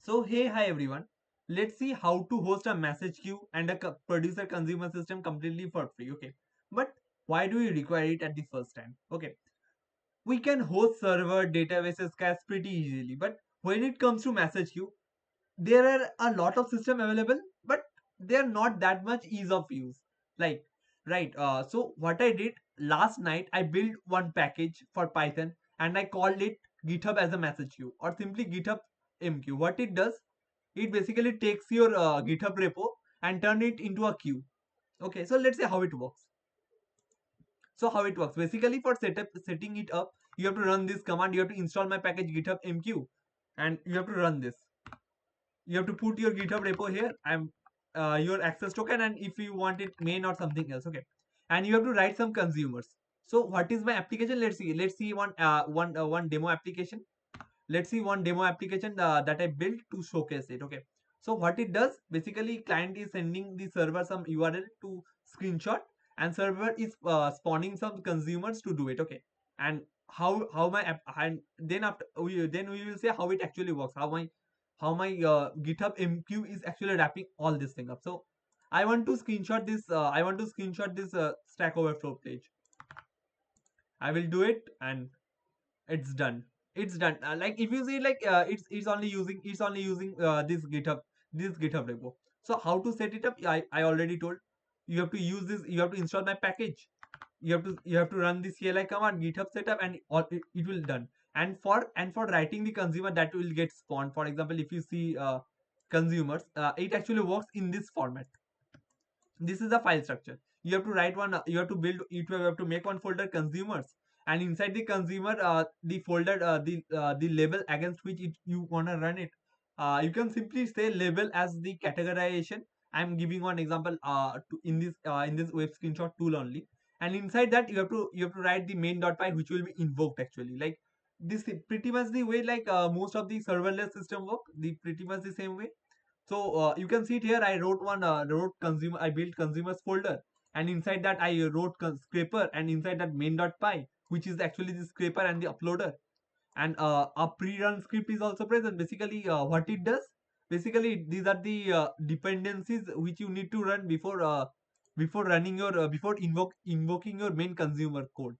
So hey, hi everyone. Let's see how to host a message queue and a producer consumer system completely for free. Okay, but why do we require it at the first time? Okay, we can host server databases cache pretty easily, but when it comes to message queue, there are a lot of system available, but they are not that much ease of use. Like, right? So what I did last night, I built one package for Python and I called it GitHub as a message queue or simply GithubMQ. What it does, it basically takes your GitHub repo and turn it into a queue. Okay, so let's say how it works. So how it works? Basically, for setting it up, you have to run this command. You have to install my package GithubMQ, and you have to run this. You have to put your GitHub repo here. I'm your access token, and if you want it main or something else, okay. And you have to write some consumers. So what is my application? Let's see. Let's see one demo application. Let's see one demo application that I built to showcase it. Okay. So what it does, basically client is sending the server some URL to screenshot and server is spawning some consumers to do it. Okay. And how my app, and then after we will say how it actually works, how my GitHub MQ is actually wrapping all this thing up. So I want to screenshot this Stack Overflow page. I will do it and it's done. It's done. Like if you see, like it's only using this GitHub repo. So how to set it up? I already told. You have to use this. You have to install my package. You have to run this CLI command GitHub setup and it will done. And for writing the consumer that will get spawned. For example, if you see consumers, it actually works in this format. This is the file structure. You have to write one, you have to build it, you have to make one folder consumers, and inside the consumer, the folder, the label against which you want to run it, you can simply say label as the categorization. I'm giving one example in this web screenshot tool only. And inside that, you have to write the main.py, which will be invoked actually. Like this is pretty much the way, like most of the serverless system work, the pretty much the same way. So you can see it here. I wrote wrote consumer. I built consumers folder, and inside that I wrote scraper, and inside that main.py, which is actually the scraper and the uploader, and a pre-run script is also present. Basically, what it does, basically these are the dependencies which you need to run before running your invoking your main consumer code,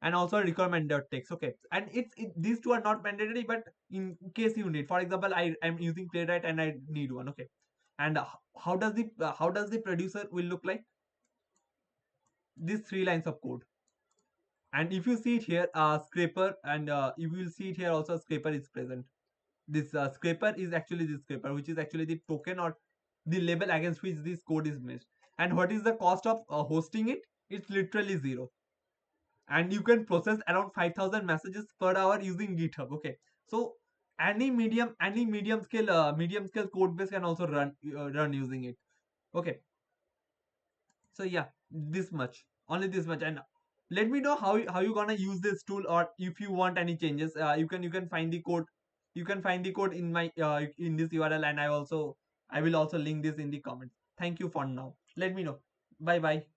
and also requirement.txt. Okay, and these two are not mandatory, but in case you need, for example, I am using Playwright and I need one. Okay, and how does the producer will look like? These three lines of code. And if you see it here, scraper, and you will see it here also, scraper is present. This scraper is actually this scraper, which is actually the token or the label against which this code is made. And what is the cost of hosting it? It's literally zero. And you can process around 5,000 messages per hour using GitHub. Okay, so any medium scale code base can also run using it. Okay, so yeah, this much, only this much. And let me know how you gonna use this tool, or if you want any changes, you can find the code. You can find the code in my in this URL, and I will also link this in the comments. Thank you for now. Let me know. Bye bye.